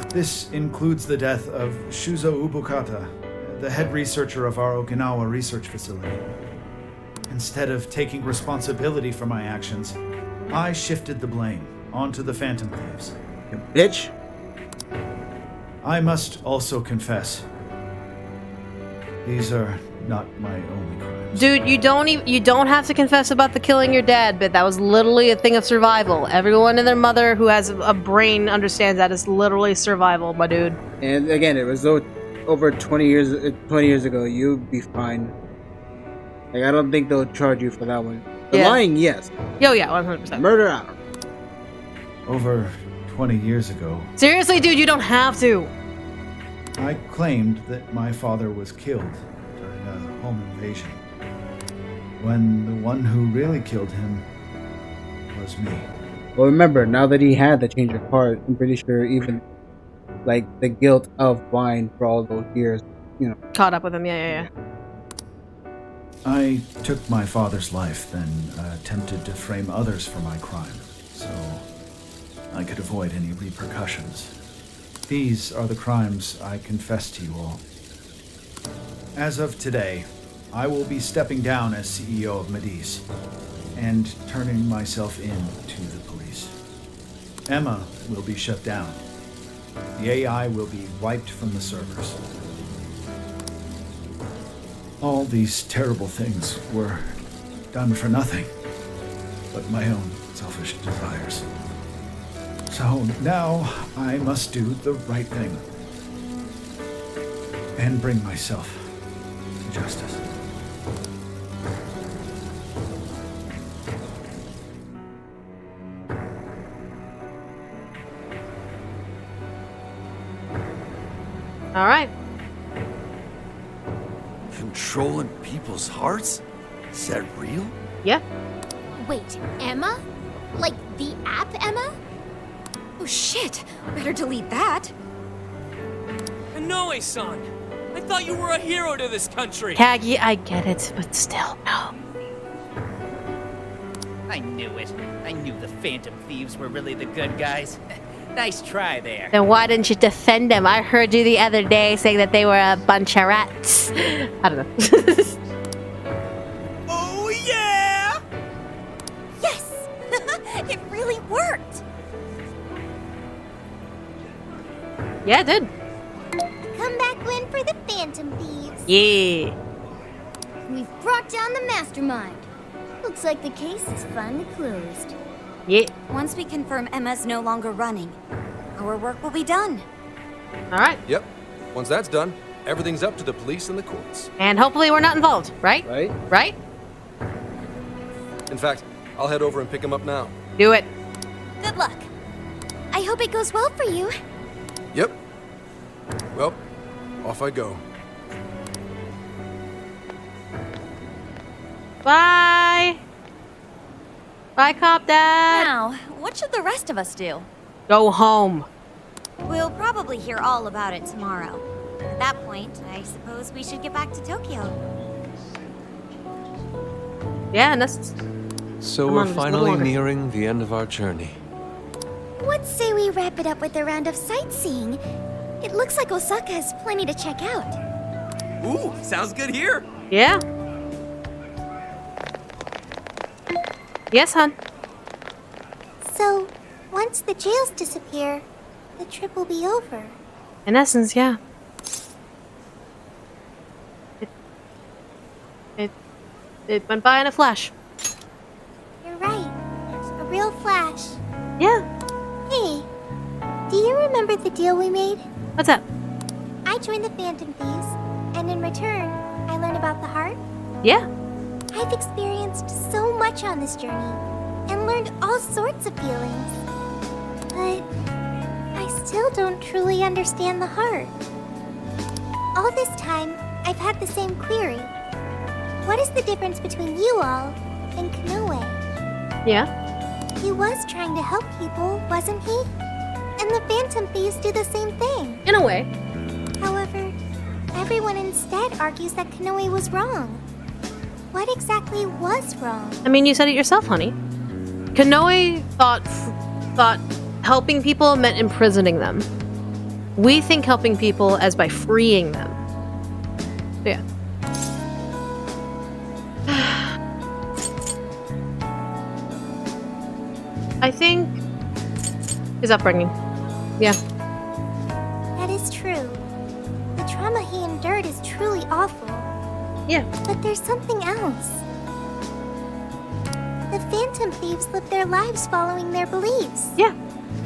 This includes the death of Shuzo Ubukata, the head researcher of our Okinawa research facility. Instead of taking responsibility for my actions, I shifted the blame onto the Phantom Thieves. You bitch. I must also confess, these are not my only crimes. Dude, you don't have to confess about the killing your dad bit. That was literally a thing of survival. Everyone and their mother who has a brain understands that is literally survival, my dude. And again, it was over 20 years ago. You'd be fine. Like, I don't think they'll charge you for that one. The Yeah. lying, yes. Yo, yeah, 100%. Murder out. Over 20 years ago, Seriously, dude, you don't have to. I claimed that my father was killed during a home invasion, when the one who really killed him was me. Well, remember, now that he had the change of heart, I'm pretty sure even, like, the guilt of Bryan for all those years, you know. Caught up with him, yeah. I took my father's life, then attempted to frame others for my crime, so I could avoid any repercussions. These are the crimes I confess to you all. As of today, I will be stepping down as CEO of Medice and turning myself in to the police. Emma will be shut down. The AI will be wiped from the servers. All these terrible things were done for nothing but my own selfish desires. So now I must do the right thing and bring myself to justice. All right. Controlling people's hearts? Is that real? Yeah. Wait, Emma? Like the app Emma? Oh shit! Better delete that. KONOE-san! I thought you were a hero to this country! Kagi, I get it, but still, no. I knew it. I knew the Phantom Thieves were really the good guys. Nice try there. Then why didn't you defend them? I heard you the other day saying that they were a bunch of rats. I don't know. Oh yeah! Yes! It really worked! Yeah, it did. Comeback win for the Phantom Thieves. Yeah. We've brought down the mastermind. Looks like the case is finally closed. Yeah. Once we confirm Emma's no longer running, our work will be done. All right. Yep. Once that's done, everything's up to the police and the courts. And hopefully we're not involved, right? Right? Right? In fact, I'll head over and pick him up now. Do it. Good luck. I hope it goes well for you. Yep. Well, off I go. Bye. Bye, Cop Dad. Now, what should the rest of us do? Go home. We'll probably hear all about it tomorrow. At that point, I suppose we should get back to Tokyo. Yeah, and that's... So Come we're on, just a little finally longer. nearing the end of our journey. What say we wrap it up with a round of sightseeing? It looks like Osaka has plenty to check out. Ooh, sounds good here! Yeah. Yes, hon. So, once the jails disappear, the trip will be over. In essence, yeah. It went by in a flash. You're right. A real flash. Yeah. Hey, do you remember the deal we made? What's up? I joined the Phantom Thieves, and in return, I learned about the heart. Yeah. I've experienced so much on this journey, and learned all sorts of feelings. But I still don't truly understand the heart. All this time, I've had the same query. What is the difference between you all and KONOE? Yeah. He was trying to help people, wasn't he? And the Phantom Thieves do the same thing. In a way. However, everyone instead argues that KONOE was wrong. What exactly was wrong? I mean, you said it yourself, honey. KONOE thought helping people meant imprisoning them. We think helping people as by freeing them. So, yeah. I think his upbringing. Yeah. That is true. The trauma he endured is truly awful. Yeah. But there's something else. The Phantom Thieves live their lives following their beliefs. Yeah.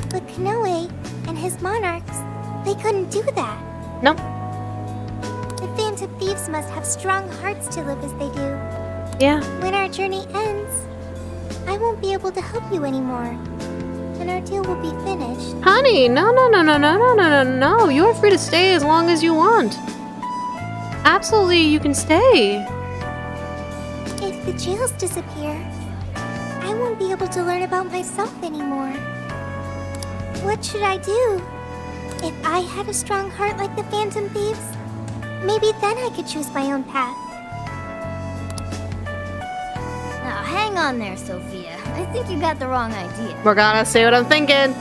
But KONOE and his monarchs, they couldn't do that. No. The Phantom Thieves must have strong hearts to live as they do. Yeah. When our journey ends, I won't be able to help you anymore. And our deal will be finished. Honey, no. You're free to stay as long as you want. Absolutely, you can stay. If the jails disappear, I won't be able to learn about myself anymore. What should I do? If I had a strong heart like the Phantom Thieves, maybe then I could choose my own path. Now hang on there, Sophia. I think you got the wrong idea. Morgana, say what I'm thinking.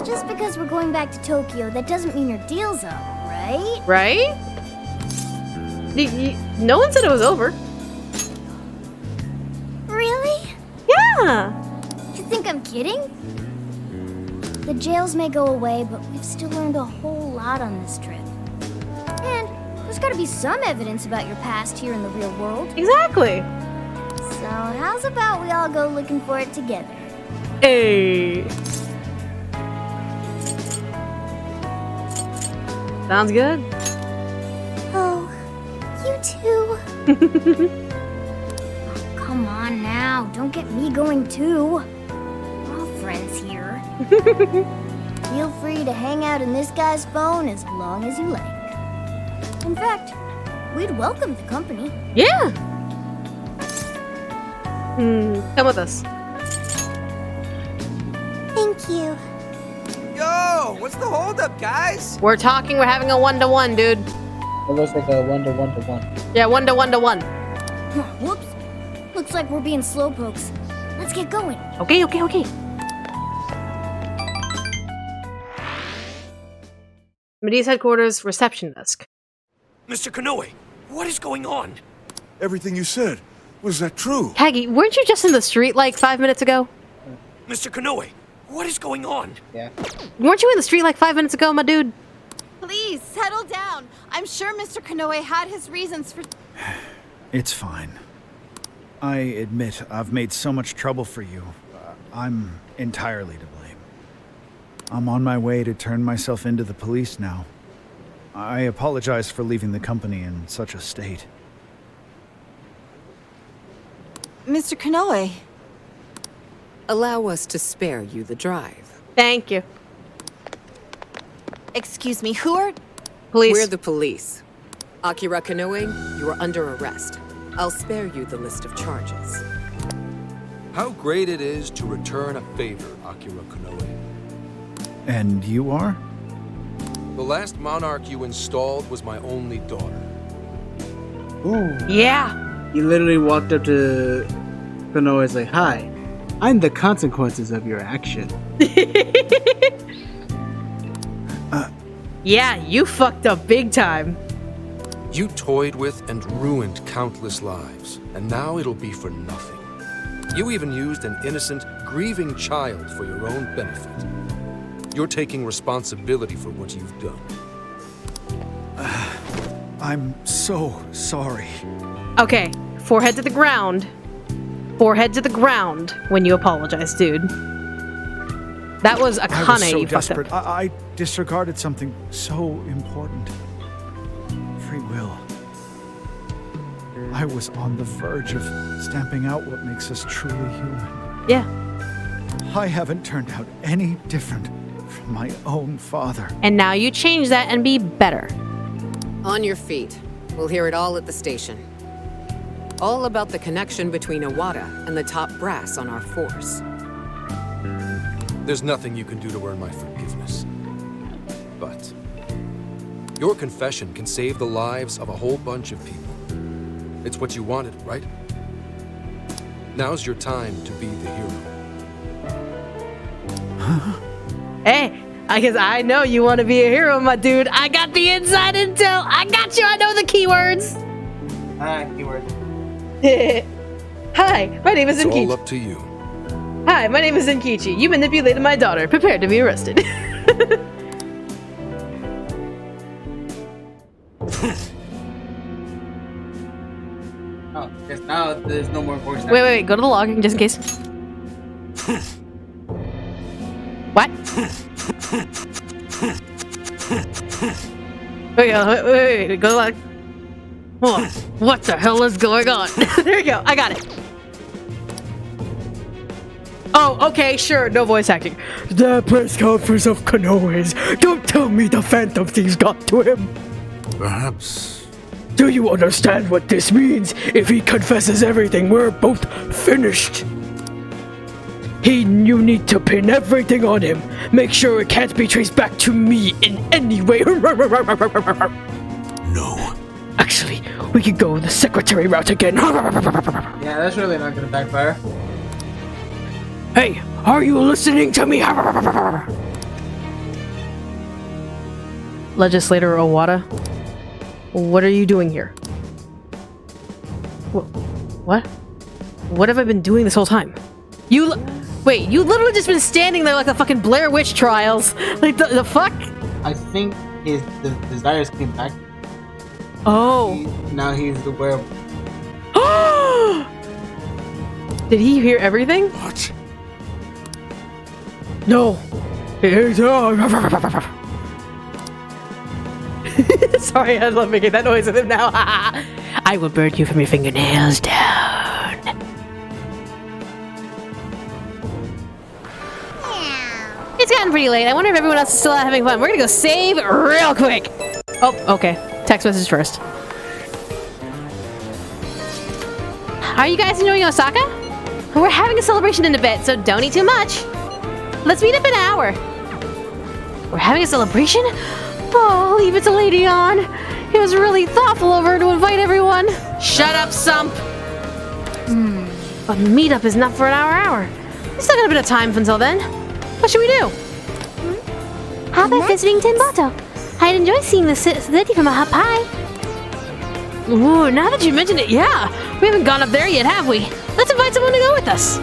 Just because we're going back to Tokyo, that doesn't mean your deal's up, right? Right? No one said it was over. Really? Yeah. You think I'm kidding? The jails may go away, but we've still learned a whole lot on this trip. And there's gotta be some evidence about your past here in the real world. Exactly. So how's about we all go looking for it together? Hey. Sounds good. Oh, you too. Come on now, don't get me going too. We're all friends here. Feel free to hang out in this guy's phone as long as you like. In fact, we'd welcome the company. Yeah. Come with us. Thank you. Yo, what's the holdup, guys? We're talking. We're having a 1-to-1, dude. It looks like a 1-to-1-to-1. Yeah, 1-to-1-to-1. Whoops. Looks like we're being slowpokes. Let's get going. Okay. Medea's headquarters, reception desk. Mr. KONOE, what is going on? Everything you said, was that true? Haggy, weren't you just in the street like 5 minutes ago? Mr. KONOE, what is going on? Yeah. Weren't you in the street like 5 minutes ago, my dude? Please, settle down. I'm sure Mr. KONOE had his reasons for... It's fine. I admit I've made so much trouble for you. I'm entirely to blame. I'm on my way to turn myself into the police now. I apologize for leaving the company in such a state. Mr. KONOE. Allow us to spare you the drive. Thank you. Excuse me, who are... Police. We're the police. Akira KONOE, you are under arrest. I'll spare you the list of charges. How great it is to return a favor, Akira KONOE. And you are? The last monarch you installed was my only daughter. Ooh. Yeah. He literally walked up to KONOE and like, "Hi, I'm the consequences of your action." Yeah, you fucked up big time. You toyed with and ruined countless lives, and now it'll be for nothing. You even used an innocent, grieving child for your own benefit. You're taking responsibility for what you've done. I'm so sorry. Okay, forehead to the ground. Forehead to the ground when you apologize, dude. That was a I was KONOE so you fucked up. desperate. I disregarded something so important. Free will. I was on the verge of stamping out what makes us truly human. Yeah. I haven't turned out any different from my own father. And now you change that and be better. On your feet. We'll hear it all at the station. All about the connection between Iwata and the top brass on our force. There's nothing you can do to earn my forgiveness. But your confession can save the lives of a whole bunch of people. It's what you wanted, right? Now's your time to be the hero. Hey, because I know you want to be a hero, my dude. I got the inside intel. I got you. I know the keywords. Keywords. Hi, my name is It's all Enkichi. up to you. Hi, my name is Enkichi. You manipulated my daughter. Prepare to be arrested. Oh, because now there's no more voice. Wait. Go to the log just in case. What? Wait. Go to the log. Oh, what the hell is going on? There you go. I got it. Oh, okay, sure. No voice acting. The press conference of KONOE's. Don't tell me the Phantom Thieves got to him. Perhaps. Do you understand what this means? If he confesses everything, we're both finished. You need to pin everything on him. Make sure it can't be traced back to me in any way. No. Actually, we could go the secretary route again. Yeah, that's really not gonna backfire. Hey, are you listening to me? Legislator Iwata, what are you doing here? What? What have I been doing this whole time? Wait, you literally just been standing there like the fucking Blair Witch trials. Like the fuck? I think the desires came back. Oh. Now he's the werewolf. Did he hear everything? What? No. Sorry, I love making that noise with him now. I will burn you from your fingernails down. It's gotten pretty late. I wonder if everyone else is still out having fun. We're gonna go save real quick. Oh, okay. Text message first. Are you guys enjoying Osaka? We're having a celebration in a bit, so don't eat too much. Let's meet up in an hour. We're having a celebration? Oh, leave it to Lady On. It was really thoughtful of her to invite everyone. Shut up, Sump. But meetup is not for an hour. We still got a bit of time until then. What should we do? How about visiting Timbato? I'd enjoy seeing the city from a hot pie. Ooh, now that you mention it, yeah. We haven't gone up there yet, have we? Let's invite someone to go with us.